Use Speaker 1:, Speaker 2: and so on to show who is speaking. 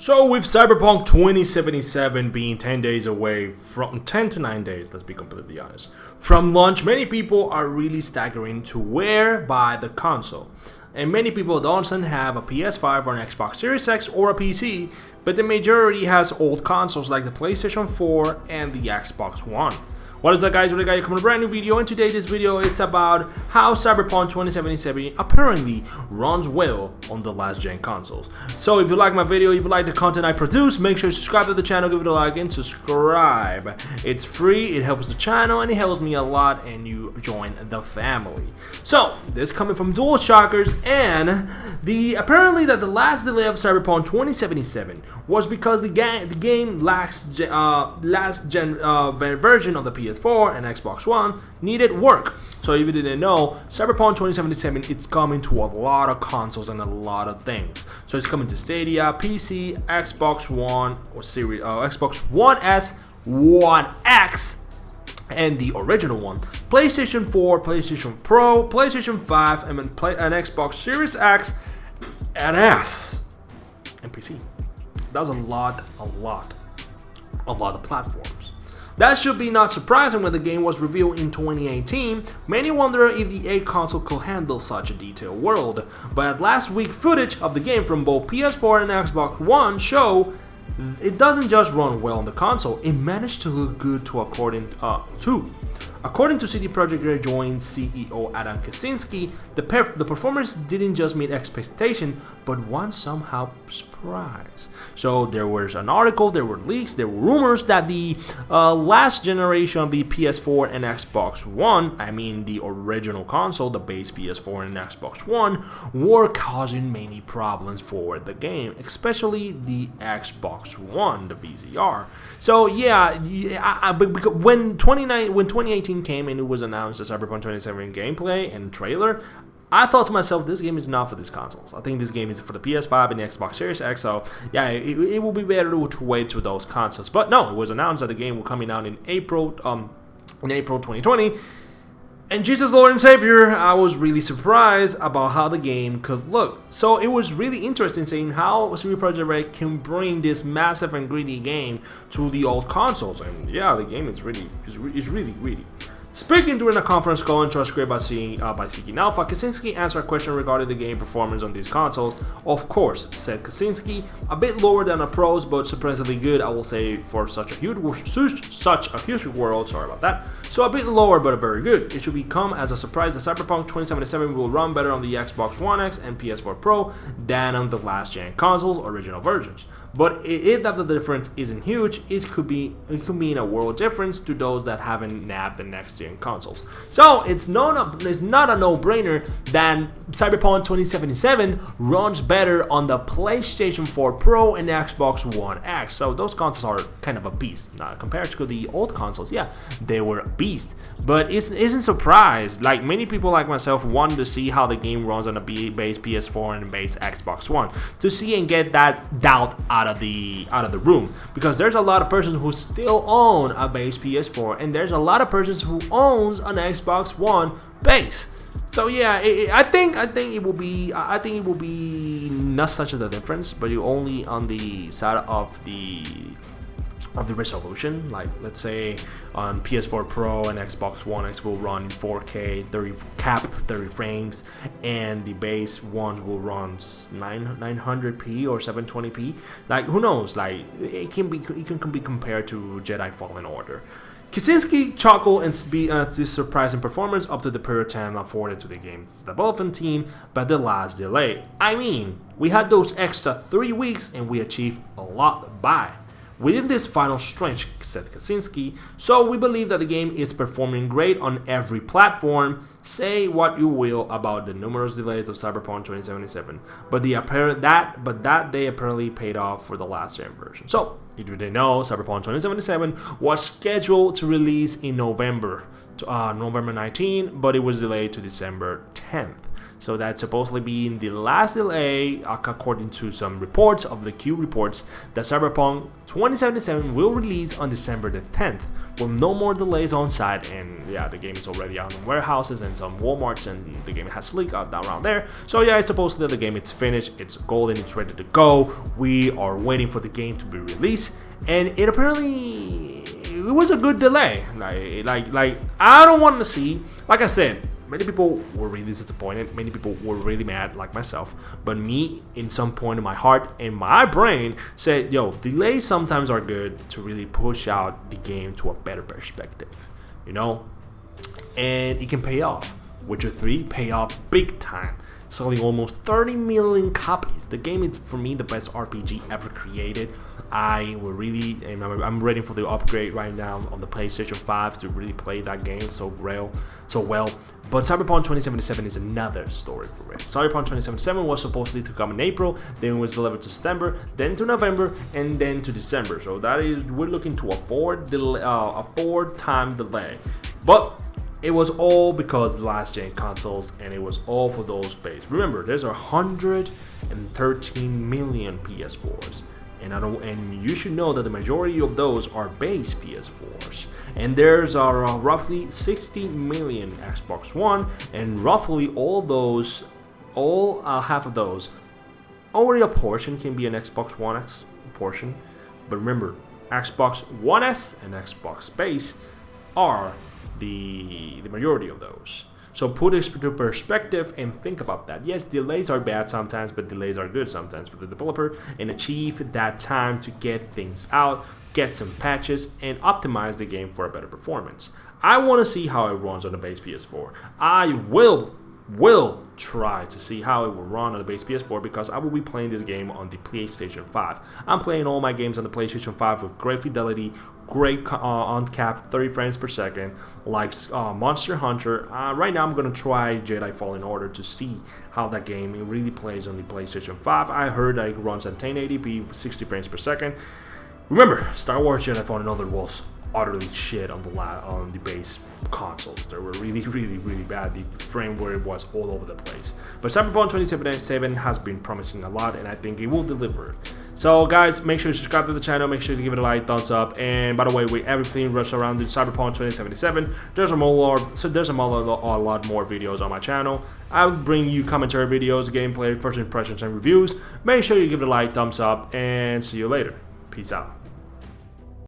Speaker 1: So with Cyberpunk 2077 being 10 days away from 10 to 9 days, let's be completely honest, from launch, many people are really staggering to where buy the console. And many people don't have a PS5 or an Xbox Series X or a PC, but the majority has old consoles like the PlayStation 4 and the Xbox One. What is up, guys? We're coming to a brand new video, and today this video it's about how Cyberpunk 2077 apparently runs well on the last gen consoles. So if you like my video, if you like the content I produce, make sure to subscribe to the channel, give it a like and subscribe. It's free, it helps the channel, and it helps me a lot, and you join the family. So this coming from Dual Shockers, and apparently that the last delay of Cyberpunk 2077 was because the game last gen version of the PS4 and Xbox One needed work. So if you didn't know, Cyberpunk 2077 it's coming to a lot of consoles and a lot of things. So it's coming to Stadia, PC, Xbox One or Series, Xbox One S, One X, and the original one, PlayStation 4, PlayStation Pro, PlayStation 5, and Xbox Series X and S, and PC. That's a lot of platforms. That should be not surprising when the game was revealed in 2018. Many wonder if the 8 console could handle such a detailed world, but last week footage of the game from both PS4 and Xbox One show it doesn't just run well on the console, it managed to look good too, according to CD Projekt Red joint CEO Adam Kaczynski, the performance didn't just meet expectation, but won somehow surprise. So there was an article, there were leaks, there were rumors that the last generation of the PS4 and Xbox One, I mean the original console, the base PS4 and Xbox One, were causing many problems for the game, especially the Xbox One, the VCR. So yeah, when 2018 came and it was announced the Cyberpunk 2077 gameplay and trailer, I thought to myself, this game is not for these consoles. I think this game is for the PS5 and the Xbox Series X, so yeah, it will be better to wait to those consoles. But no, it was announced that the game will coming out in April 2020. And Jesus Lord and Savior, I was really surprised about how the game could look. So it was really interesting seeing how CD Projekt Red can bring this massive and greedy game to the old consoles. And yeah, the game is really greedy. Speaking during a conference call and transcribed by Seeking Alpha, Kaczynski answered a question regarding the game performance on these consoles. Of course, said Kaczynski, a bit lower than a Pro's, but surprisingly good, I will say, for such a huge world, sorry about that. So a bit lower, but very good. It should come as a surprise that Cyberpunk 2077 will run better on the Xbox One X and PS4 Pro than on the last gen consoles' original versions. But if that the difference isn't huge, it could mean a world difference to those that haven't nabbed the next gen consoles. So it's not a no-brainer that Cyberpunk 2077 runs better on the PlayStation 4 Pro and Xbox One X. So those consoles are kind of a beast. Now, compared to the old consoles, yeah, they were a beast. But it isn't surprised. Like many people like myself wanted to see how the game runs on a base PS4 and base Xbox One to see and get that doubt out of the room, because there's a lot of persons who still own a base PS4 and there's a lot of persons who owns an Xbox One base. So yeah, I think it will be not such a difference, but you only on the side of the resolution. Like let's say on PS4 Pro and Xbox One X will run in 4K, capped 30 frames, and the base ones will run 900p or 720p. Like who knows? Like it can be compared to Jedi Fallen Order. Kaczynski chuckled and this surprising performance up to the period time afforded to the game's development team by the last delay. I mean, we had those extra 3 weeks and we achieved a lot by within this final stretch, said Kaczynski, so we believe that the game is performing great on every platform. Say what you will about the numerous delays of Cyberpunk 2077, but that they apparently paid off for the last gen version. So, if you didn't know, Cyberpunk 2077 was scheduled to release in November 19, but it was delayed to December 10th. So that's supposedly being the last delay, according to some reports of the Q reports, that Cyberpunk 2077 will release on December the 10th, with no more delays on site. And yeah, the game is already out in warehouses and some Walmarts, and the game has leaked out around there. So yeah, it's supposedly the game it's finished, it's golden, it's ready to go. We are waiting for the game to be released, and it apparently it was a good delay. Like I don't want to see, like I said, many people were really disappointed, many people were really mad, like myself, but me, in some point in my heart and my brain, said, yo, delays sometimes are good to really push out the game to a better perspective, you know, and it can pay off. Witcher 3 pay off big time, selling almost 30 million copies. The game is, for me, the best RPG ever created. I'm ready for the upgrade right now on the PlayStation 5 to really play that game so well. But Cyberpunk 2077 is another story for it. Cyberpunk 2077 was supposedly to come in April, then it was delivered to September, then to November, and then to December. So that is, we're looking to a four-time delay. But it was all because of the last gen consoles, and it was all for those base. Remember, there's 113 million PS4s, and you should know that the majority of those are base PS4s. And there's roughly 60 million Xbox One, and roughly half of those, only a portion can be an Xbox One X portion. But remember, Xbox One S and Xbox Base are the majority of those. So put this into perspective and think about that. Yes, delays are bad sometimes, but delays are good sometimes for the developer, and achieve that time to get things out, get some patches, and optimize the game for a better performance. I want to see how it runs on the base PS4. I will try to see how it will run on the base PS4, because I will be playing this game on the PlayStation 5. I'm playing all my games on the PlayStation 5 with great fidelity, great uncapped 30 frames per second, like Monster Hunter. Right now I'm going to try Jedi Fallen Order to see how that game really plays on the PlayStation 5. I heard that it runs at 1080p, 60 frames per second. Remember, Star Wars Jedi Fallen Order was utterly shit on the base consoles. They were really bad. The frame rate was all over the place. But Cyberpunk 2077 has been promising a lot, and I think it will deliver. So guys, make sure you subscribe to the channel, make sure to give it a like, thumbs up, and by the way, with everything surrounding Cyberpunk 2077, there's a lot more videos on my channel. I'll bring you commentary videos, gameplay, first impressions, and reviews. Make sure you give it a like, thumbs up, and see you later. Peace out.